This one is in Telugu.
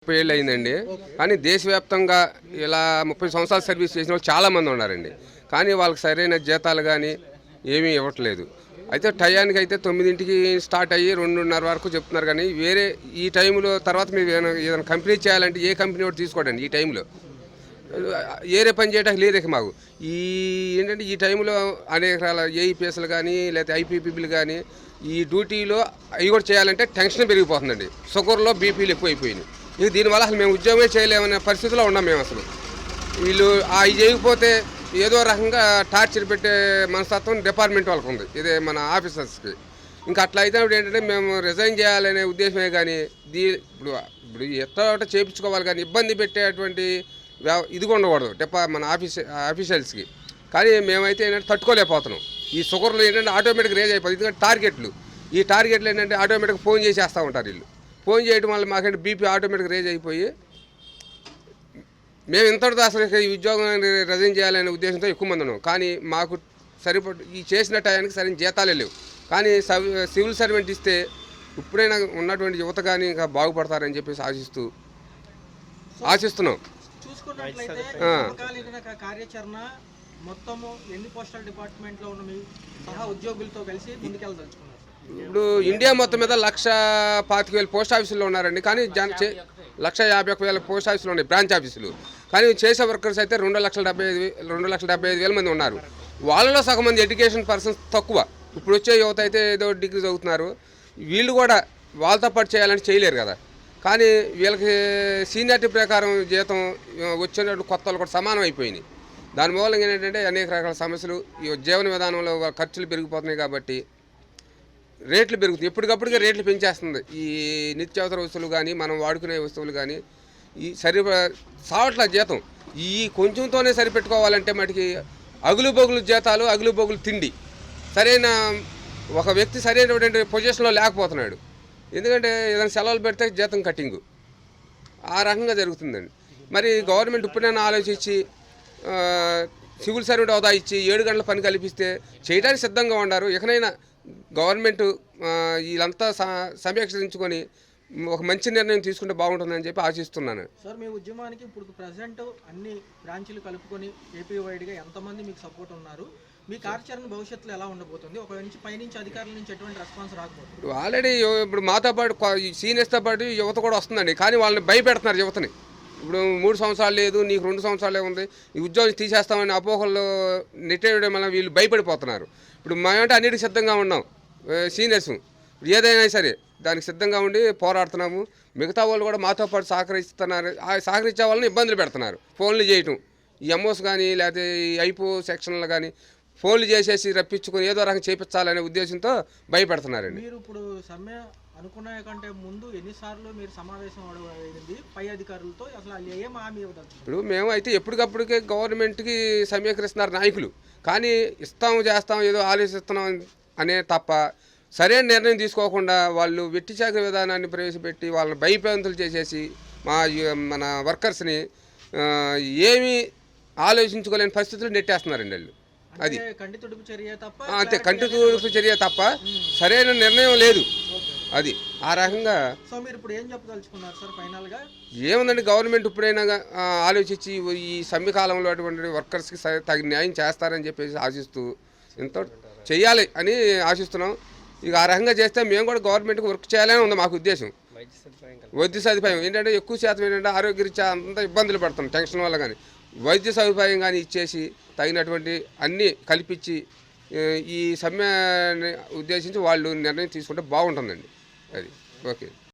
30 ఏళ్ళు అయిందండి. కానీ దేశవ్యాప్తంగా ఇలా 30 సంవత్సరాలు సర్వీస్ చేసిన వాళ్ళు చాలామంది ఉన్నారండి. కానీ వాళ్ళకి సరైన జీతాలు కానీ ఏమీ ఇవ్వట్లేదు. అయితే టయానికి అయితే 9కి స్టార్ట్ అయ్యి 2:30 వరకు చెప్తున్నారు. కానీ వేరే ఈ టైంలో తర్వాత మీరు ఏదైనా కంపెనీ చేయాలంటే ఏ కంపెనీ ఒకటి తీసుకోడండి ఈ టైంలో. ఏరే పని చేయడానికి లేదు ఇక మాకు. ఈ ఏంటంటే ఈ టైంలో అనేక రకాల ఏఈపీఎస్లు కానీ లేకపోతే ఐపీపీలు కానీ ఈ డ్యూటీలో అవి కూడా చేయాలంటే టెన్షన్ పెరిగిపోతుందండి. షుగర్లో బీపీలు ఎక్కువైపోయినాయి. ఇక దీనివల్ల అసలు మేము ఉద్యోగమే చేయలేమనే పరిస్థితిలో ఉన్నాం మేము. అసలు వీళ్ళు అవి చేయకపోతే ఏదో రకంగా టార్చర్ పెట్టే మనస్తత్వం డిపార్ట్మెంట్ వాళ్ళకు ఉంది, ఇదే మన ఆఫీసర్స్కి. ఇంకా అట్లా అయితే ఏంటంటే మేము రిజైన్ చేయాలనే ఉద్దేశమే. కానీ ఇప్పుడు ఇప్పుడు ఎట్లా చేయించుకోవాలి కానీ ఇబ్బంది పెట్టేటువంటి ఇదిగా ఉండకూడదు మన ఆఫీషియల్స్కి. కానీ మేమైతే ఏంటంటే తట్టుకోలేకపోతున్నాం. ఈ షుగర్లు ఏంటంటే ఆటోమేటిక్ రేజ్ అయిపోతుంది. ఎందుకంటే టార్గెట్లు ఈ టార్గెట్లు ఏంటంటే ఆటోమేటిక్ ఫోన్ చేసేస్తూ ఉంటారు వీళ్ళు. ఫోన్ చేయడం వల్ల మాకంటే బీపీ ఆటోమేటిక్ రేజ్ అయిపోయి మేము ఇంతటితో అసలు ఈ ఉద్యోగం రిజైన్ చేయాలనే ఉద్దేశంతో ఎక్కువ మంది ఉన్నాం. కానీ మాకు సరిపడు ఈ చేసిన టయానికి సరైన జీతాలే లేవు. కానీ సివిల్ సర్వెంట్ ఇస్తే ఇప్పుడైనా ఉన్నటువంటి యువత కానీ ఇంకా బాగుపడతారని చెప్పేసి ఆశిస్తున్నాం. చూసుకున్నట్లయితే కార్యాచరణ మొత్తము ఎన్ని పోస్టల్ డిపార్ట్మెంట్లో ఉన్న సహా ఉద్యోగులతో కలిసి ముందుకెళ్ళదలుచుకున్నారు. ఇప్పుడు ఇండియా మొత్తం మీద 1,25,000 పోస్ట్ ఆఫీసులు ఉన్నారండి. కానీ 1,51,000 పోస్ట్ ఆఫీసులు ఉన్నాయి, బ్రాంచ్ ఆఫీసులు. కానీ చేసే వర్కర్స్ అయితే 2,75,000 మంది ఉన్నారు. వాళ్ళలో సగం మంది ఎడ్యుకేషన్ పర్సన్స్ తక్కువ. ఇప్పుడు వచ్చే యువత అయితే ఏదో డిగ్రీ చదువుతున్నారు. వీళ్ళు కూడా వాళ్ళతో పాటు చేయాలంటే చేయలేరు కదా. కానీ వీళ్ళకి సీనియారిటీ ప్రకారం జీతం వచ్చినట్టు కొత్త వాళ్ళు కూడా సమానం అయిపోయినాయి. దాని మూలంగా ఏంటంటే అనేక రకాల సమస్యలు, ఈ జీవన విధానంలో ఖర్చులు పెరిగిపోతున్నాయి కాబట్టి రేట్లు పెరుగుతాయి. ఎప్పటికప్పుడుగా రేట్లు పెంచేస్తుంది. ఈ నిత్యావసర వస్తువులు కానీ మనం వాడుకునే వస్తువులు కానీ ఈ సావట్ల జీతం ఈ కొంచెంతోనే సరిపెట్టుకోవాలంటే మటుకి అగులుబొగులు జీతాలు, అగులుబొగులు తిండి. సరైన ఒక వ్యక్తి సరైనటువంటి పొజిషన్లో లేకపోతున్నాడు. ఎందుకంటే ఏదైనా సెలవులు పెడితే జీతం కట్టింగు ఆ రకంగా జరుగుతుందండి. మరి గవర్నమెంట్ ఇప్పుడైనా ఆలోచించి సివిల్ సర్వెంట్ హోదా ఇచ్చి 7 గంటల పని కల్పిస్తే చేయడానికి సిద్ధంగా ఉన్నారు. ఎక్కడైనా గవర్నమెంట్ వీళ్ళంతా సమీక్షించుకొని ఒక మంచి నిర్ణయం తీసుకుంటే బాగుంటుందని చెప్పి ఆశిస్తున్నాను. సార్, మీ ఉద్యమానికి ఇప్పుడు ప్రజెంట్ అన్ని బ్రాంచీలు కలుపుకొని ఏపీ వైడ్గా ఎంతమంది మీకు సపోర్ట్ ఉన్నారు? మీ కార్యాచరణ భవిష్యత్తులో ఎలా ఉండబోతుంది? ఒక పైనుంచి అధికారుల నుంచి ఎటువంటి రెస్పాన్స్ రాకపోతుంది? ఆల్రెడీ ఇప్పుడు మాతో పాటు సీనియర్స్తో పాటు యువత కూడా వస్తుందండి. కానీ వాళ్ళని భయపెడుతున్నారు యువతని. ఇప్పుడు 3 సంవత్సరాలు లేదు, నీకు 2 సంవత్సరాలే ఉంది, ఈ ఉద్యోగం తీసేస్తామని అపోహల్లో నెట్టేయడం వల్ల వీళ్ళు భయపడిపోతున్నారు. ఇప్పుడు మేమంటే అన్నిటికీ సిద్ధంగా ఉన్నాం. సీనియర్స్ ఏదైనా సరే దానికి సిద్ధంగా ఉండి పోరాడుతున్నాము. మిగతా వాళ్ళు కూడా మాతో పాటు సహకరిస్తున్నారు. సహకరించే వాళ్ళని ఇబ్బందులు పెడుతున్నారు. ఫోన్లు చేయటం, ఈ ఎంఓస్ కానీ లేకపోతే ఈ ఐపో సెక్షన్లు కానీ ఫోన్లు చేసేసి రప్పించుకొని ఏదో రకంగా చేపించాలనే ఉద్దేశంతో భయపెడుతున్నారండి. మీరు ఇప్పుడు సమ్మె అనుకునే కంటే ముందు ఎన్నిసార్లు మీరు సమావేశం అయింది పై అధికారులతో? అసలు ఏం హామీ ఇవ్వదు? ఇప్పుడు మేము అయితే ఎప్పటికప్పటికే గవర్నమెంట్కి సమీకరిస్తున్నారు నాయకులు. కానీ చేస్తాం ఏదో ఆలోచిస్తున్నాం అనే తప్ప సరైన నిర్ణయం తీసుకోకుండా వాళ్ళు వెట్టి చాకరీ విధానాన్ని ప్రవేశపెట్టి వాళ్ళని భయప్రాంతులు చేసేసి మన వర్కర్స్ని ఏమీ ఆలోచించుకోలేని పరిస్థితులు నెట్టేస్తున్నారండి వాళ్ళు. అది కంటి తుడుపు చర్య తప్ప, అంతే, కంటి తుడుపు చర్య తప్ప సరైన నిర్ణయం లేదు. అది ఆ రకంగా. సో మీరు ఇప్పుడు ఏం చెప్పదలుచుకున్నారు సార్ ఫైనల్గా? ఏముందండి, గవర్నమెంట్ ఇప్పుడైనా ఆలోచించి ఈ సమ్మె కాలంలో అటువంటి వర్కర్స్కి తగిన న్యాయం చేస్తారని చెప్పేసి ఆశిస్తూ ఇంత చేయాలి అని ఆశిస్తున్నాం. ఇక ఆ రకంగా చేస్తే మేము కూడా గవర్నమెంట్కి వర్క్ చేయాలని ఉంది మాకు ఉద్దేశం. వైద్య సదుపాయం ఏంటంటే ఎక్కువ శాతం ఏంటంటే ఆరోగ్యరీత్యా అంత ఇబ్బందులు పడుతున్నాం టెన్షన్ వల్ల. కానీ వైద్య సదుపాయం కానీ ఇచ్చేసి తగినటువంటి అన్నీ కల్పించి ఈ సమ్మెని ఉద్దేశించి వాళ్ళు నిర్ణయం తీసుకుంటే బాగుంటుందండి. అది ఓకే.